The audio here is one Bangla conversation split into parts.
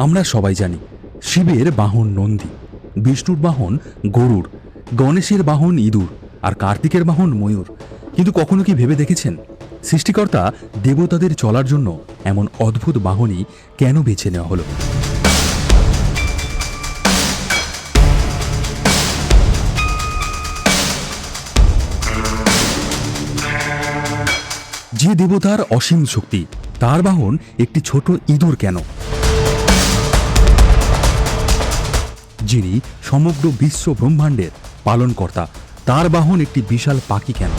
আমরা সবাই জানি শিবের বাহন নন্দী, বিষ্ণুর বাহন গরুড়, গণেশের বাহন ইঁদুর আর কার্তিকের বাহন ময়ূর। কিন্তু কখনো কি ভেবে দেখেছেন সৃষ্টিকর্তা দেবতাদের চলার জন্য এমন অদ্ভুত বাহনই কেন বেছে নেওয়া হলো? যে দেবতার অসীম শক্তি, তার বাহন একটি ছোট ইঁদুর কেন? যিনি সমগ্র বিশ্ব ব্রহ্মাণ্ডের পালনকর্তা, তার বাহন একটি বিশাল পাখি কেন?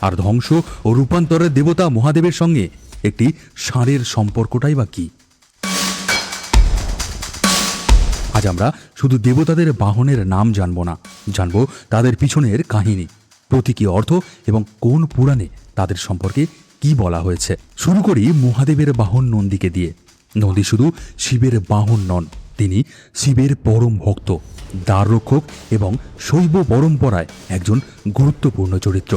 আর ধ্বংস ও রূপান্তরের দেবতা মহাদেবের সঙ্গে একটি ষাঁড়ের সম্পর্কটাই বা কি? আজ আমরা শুধু দেবতাদের বাহনের নাম জানব না, জানব তাদের পিছনের কাহিনী, প্রতীকী অর্থ এবং কোন পুরাণে তাদের সম্পর্কে কি বলা হয়েছে। শুরু করি মহাদেবের বাহন নন্দীকে দিয়ে। নন্দী শুধু শিবের বাহন নন, তিনি শিবের পরম ভক্ত, দ্বাররক্ষক এবং শৈব পরম্পরায় একজন গুরুত্বপূর্ণ চরিত্র।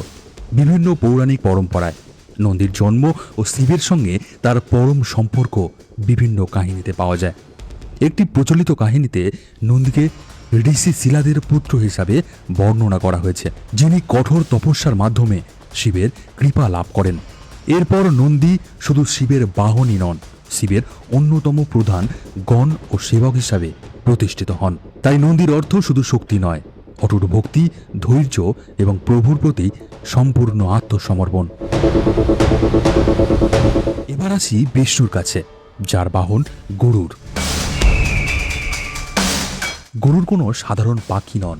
বিভিন্ন পৌরাণিক পরম্পরায় নন্দীর জন্ম ও শিবের সঙ্গে তার পরম সম্পর্ক বিভিন্ন কাহিনীতে পাওয়া যায়। একটি প্রচলিত কাহিনীতে নন্দীকে ঋষি শিলাদের পুত্র হিসাবে বর্ণনা করা হয়েছে, যিনি কঠোর তপস্যার মাধ্যমে শিবের কৃপা লাভ করেন। এরপর নন্দী শুধু শিবের বাহনই নন, শিবের অন্যতম প্রধান গণ ও সেবক হিসাবে প্রতিষ্ঠিত হন। তাই নন্দীর অর্থ শুধু শক্তি নয়, অটুট ভক্তি, ধৈর্য এবং প্রভুর প্রতি সম্পূর্ণ আত্মসমর্পণ। এবার আসি বিষ্ণুর কাছে, যার বাহন গরুড়। গরুড় কোনো সাধারণ পাখি নন।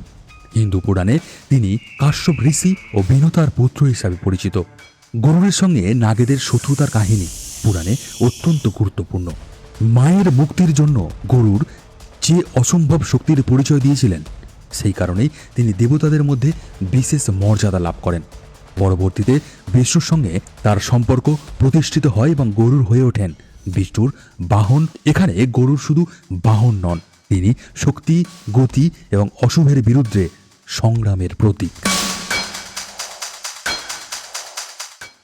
হিন্দু পুরাণে তিনি কাশ্যপ ঋষি ও বিনতার পুত্র হিসাবে পরিচিত। গরুড়ের সঙ্গে নাগেদের শত্রুতার কাহিনী পুরাণে অত্যন্ত গুরুত্বপূর্ণ। মায়ের মুক্তির জন্য গরুড় যে অসম্ভব শক্তির পরিচয় দিয়েছিলেন, সেই কারণেই তিনি দেবতাদের মধ্যে বিশেষ মর্যাদা লাভ করেন। পরবর্তীতে বিষ্ণুর সঙ্গে তার সম্পর্ক প্রতিষ্ঠিত হয় এবং গরুড় হয়ে ওঠেন বিষ্ণুর বাহন। এখানে গরুড় শুধু বাহন নন, তিনি শক্তি, গতি এবং অশুভের বিরুদ্ধে সংগ্রামের প্রতীক।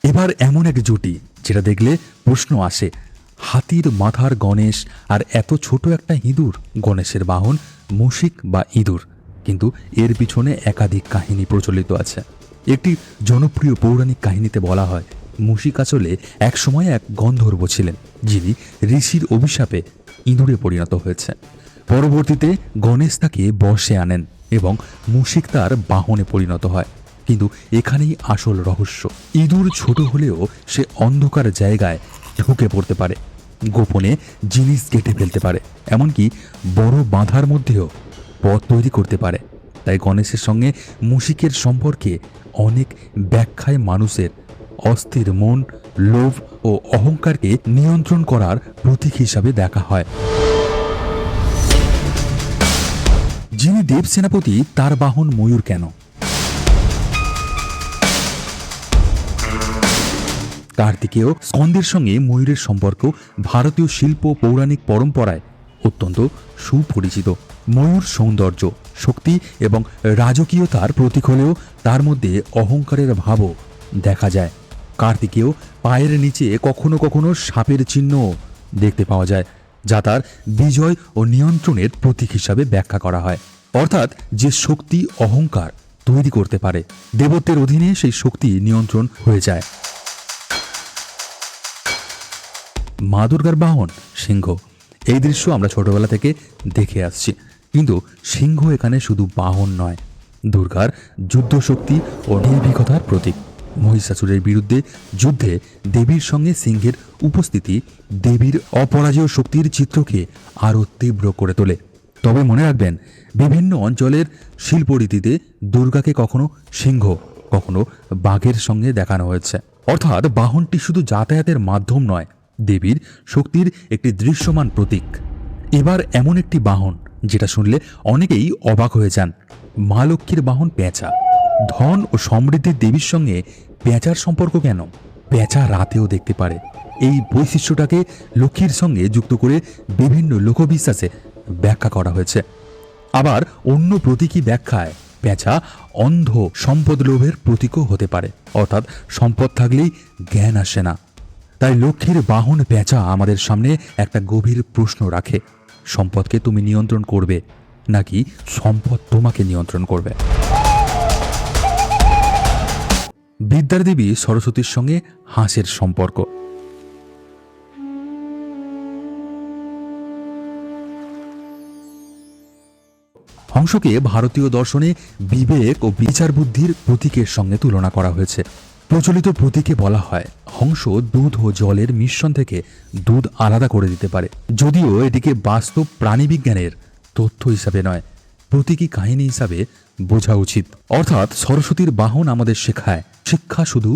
এবার এমন এক জুটি যেটা দেখলে প্রশ্ন আসে, হাতির মাথার গণেশ আর এত ছোট একটা ইঁদুর। গণেশের বাহন মুশিক বা ইঁদুর, কিন্তু এর পিছনে একাধিক কাহিনী প্রচলিত আছে। একটি জনপ্রিয় পৌরাণিক কাহিনীতে বলা হয়, মুশিক আসলে একসময় এক গন্ধর্ব ছিলেন, যিনি ঋষির অভিশাপে ইঁদুরে পরিণত হয়েছে। পরবর্তীতে গণেশ তাকে বশে আনেন এবং মুশিক তার বাহনে পরিণত হয়। কিন্তু এখানেই আসল রহস্য, ইঁদুর ছোট হলেও সে অন্ধকার জায়গায় ঢুকে পড়তে পারে, গোপনে জিনিস কেটে ফেলতে পারে, এমনকি বড় বাঁধার মধ্যেও পথ তৈরি করতে পারে। তাই গণেশের সঙ্গে মুশিকের সম্পর্কে অনেক ব্যাখ্যায় মানুষের অস্থির মন, লোভ ও অহংকারকে নিয়ন্ত্রণ করার প্রতীক হিসাবে দেখা হয়। যিনি দেব সেনাপতি, তার বাহন ময়ূর কেন? কার্তিকেয় স্কন্দের সঙ্গে ময়ূরের সম্পর্ক ভারতীয় শিল্প পৌরাণিক পরম্পরায় অত্যন্ত সুপরিচিত। ময়ূর সৌন্দর্য, শক্তি এবং রাজকীয়তার প্রতীক হলেও তার মধ্যে অহংকারের ভাবও দেখা যায়। কার্তিকেয় পায়ের নিচে কখনো কখনো সাপের চিহ্ন দেখতে পাওয়া যায়, যা তার বিজয় ও নিয়ন্ত্রণের প্রতীক হিসাবে ব্যাখ্যা করা হয়। অর্থাৎ যে শক্তি অহংকার তৈরি করতে পারে, দেবত্বের অধীনে সেই শক্তি নিয়ন্ত্রণ হয়ে যায়। মা দুর্গার বাহন সিংহ। এই দৃশ্য আমরা ছোটবেলা থেকে দেখে আসছি, কিন্তু সিংহ এখানে শুধু বাহন নয়, দুর্গার যুদ্ধ শক্তি ও নির্ভীকতার প্রতীক। মহিষাসুরের বিরুদ্ধে যুদ্ধে দেবীর সঙ্গে সিংহের উপস্থিতি দেবীর অপরাজেয় শক্তির চিত্রকে আরও তীব্র করে তোলে। তবে মনে রাখবেন, বিভিন্ন অঞ্চলের শিল্পরীতিতে দুর্গাকে কখনো সিংহ, কখনো বাঘের সঙ্গে দেখানো হয়েছে। অর্থাৎ বাহনটি শুধু যাতায়াতের মাধ্যম নয়, দেবীর শক্তির একটি দৃশ্যমান প্রতীক। এবার এমন একটি বাহন যেটা শুনলে অনেকেই অবাক হয়ে যান, মা লক্ষ্মীর বাহন পেঁচা। ধন ও সমৃদ্ধির দেবীর সঙ্গে পেঁচার সম্পর্ক কেন? পেঁচা রাতেও দেখতে পারে। এই বৈশিষ্ট্যটাকে লক্ষ্মীর সঙ্গে যুক্ত করে বিভিন্ন লোকবিশ্বাসে ব্যাখ্যা করা হয়েছে। আবার অন্য প্রতীকী ব্যাখ্যায় পেঁচা অন্ধ সম্পদ লোভের প্রতীকও হতে পারে, অর্থাৎ সম্পদ থাকলেই জ্ঞান আসে না, তাই লক্ষ্মীর বাহন পেঁচা আমাদের সামনে একটা গভীর প্রশ্ন রাখে, সম্পদকে তুমি নিয়ন্ত্রণ করবে নাকি সম্পদ তোমাকে নিয়ন্ত্রণ করবে? বিদ্যার দেবী সরস্বতীর সঙ্গে হাঁসের সম্পর্ক। হংসকে ভারতীয় দর্শনে বিবেক ও বিচার বুদ্ধির প্রতীকের সঙ্গে তুলনা করা হয়েছে। প্রচলিত প্রতীকে বলা হয় হংস দুধ ও জলের মিশ্রণ থেকে দুধ আলাদা করে দিতে পারে, যদিও এটিকে বাস্তব প্রাণীবিজ্ঞানের তথ্য হিসাবে নয়, প্রতীকী কাহিনী হিসাবে বোঝা উচিত। অর্থাৎ সরস্বতীর বাহন আমাদের শেখায় শিক্ষা শুধু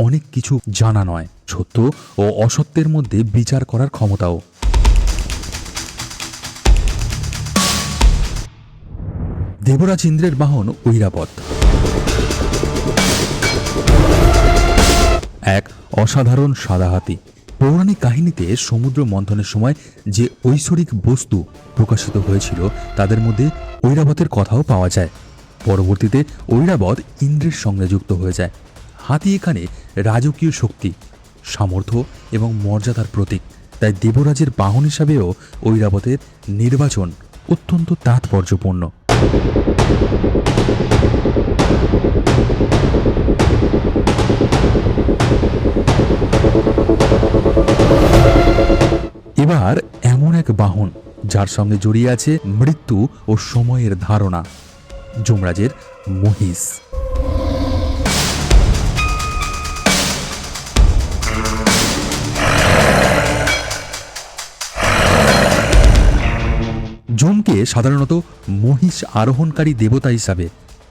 অনেক কিছু জানা নয়, সত্য ও অসত্যের মধ্যে বিচার করার ক্ষমতাও। দেবরাজ ইন্দ্রের বাহন ঐরাবত, এক অসাধারণ সাদা হাতি। পৌরাণিক কাহিনীতে সমুদ্র মন্থনের সময় যে ঐশ্বরিক বস্তু প্রকাশিত হয়েছিল তাদের মধ্যে ঐরাবতের কথাও পাওয়া যায়। পরবর্তীতে ঐরাবত ইন্দ্রের সঙ্গে যুক্ত হয়ে যায়। হাতি এখানে রাজকীয় শক্তি, সামর্থ্য এবং মর্যাদার প্রতীক, তাই দেবরাজের বাহন হিসাবেও ঐরাবতের নির্বাচন অত্যন্ত তাৎপর্যপূর্ণ। এবার এমন এক বাহন যার সঙ্গে জড়িয়ে আছে মৃত্যু ও সময়ের ধারণা, যমরাজের মহিষ। যমকে সাধারণত মহিষ আরোহণকারী দেবতা হিসাবে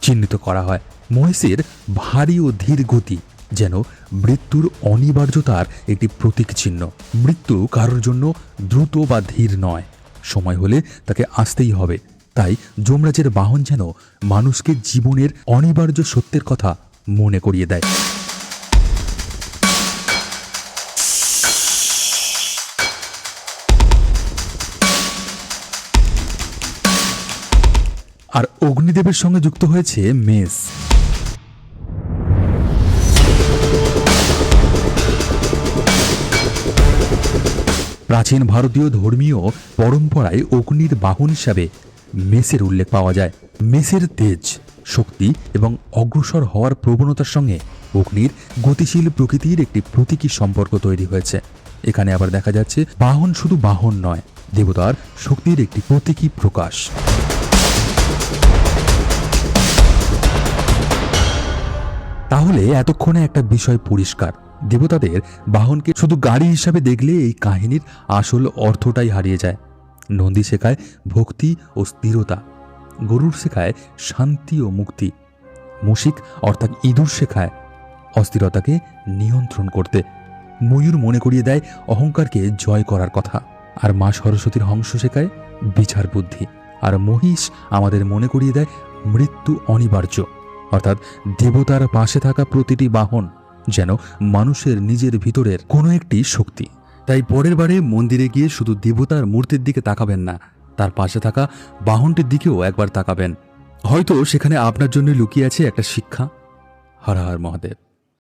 চিহ্নিত করা হয়। মহিষের ভারী ও ধীর গতি যেন মৃত্যুর অনিবার্যতার একটি প্রতীক চিহ্ন। মৃত্যু কারোর জন্য দ্রুত বা ধীর নয়, সময় হলে তাকে আসতেই হবে। তাই যমরাজের বাহন যেন মানুষকে জীবনের অনিবার্য সত্যের কথা মনে করিয়ে দেয়। আর অগ্নিদেবের সঙ্গে যুক্ত হয়েছে মেষ। প্রাচীন ভারতীয় ধর্মীয় পরম্পরায় অগ্নির বাহন হিসাবে মেষের উল্লেখ পাওয়া যায়। মেষের তেজ, শক্তি এবং অগ্রসর হওয়ার প্রবণতার সঙ্গে অগ্নির গতিশীল প্রকৃতির একটি প্রতীকী সম্পর্ক তৈরি হয়েছে। এখানে আবার দেখা যাচ্ছে বাহন শুধু বাহন নয়, দেবতার শক্তির একটি প্রতীকী প্রকাশ। তাহলে এতক্ষণে একটা বিষয় পরিষ্কার, দেবতাদের বাহনকে শুধু গাড়ি হিসাবে দেখলে এই কাহিনীর আসল অর্থটাই হারিয়ে যায়। নন্দী শেখায় ভক্তি ও স্থিরতা, গরুর শেখায় শান্তি ও মুক্তি, মুশিক অর্থাৎ ইঁদুর শেখায় অস্থিরতাকে নিয়ন্ত্রণ করতে, ময়ূর মনে করিয়ে দেয় অহংকারকে জয় করার কথা, আর মা সরস্বতীর হংস শেখায় বিচার বুদ্ধি, আর মহিষ আমাদের মনে করিয়ে দেয় মৃত্যু অনিবার্য। অর্থাৎ দেবতার পাশে থাকা প্রতিটি বাহন যেন মানুষের নিজের ভিতরের কোনো একটি শক্তি। তাই পরের বারে মন্দিরে গিয়ে শুধু দেবতার মূর্তির দিকে তাকাবেন না, তার পাশে থাকা বাহনটির দিকেও একবার তাকাবেন। হয়তো সেখানে আপনার জন্য লুকিয়ে আছে একটা শিক্ষা। হর হর মহাদেব।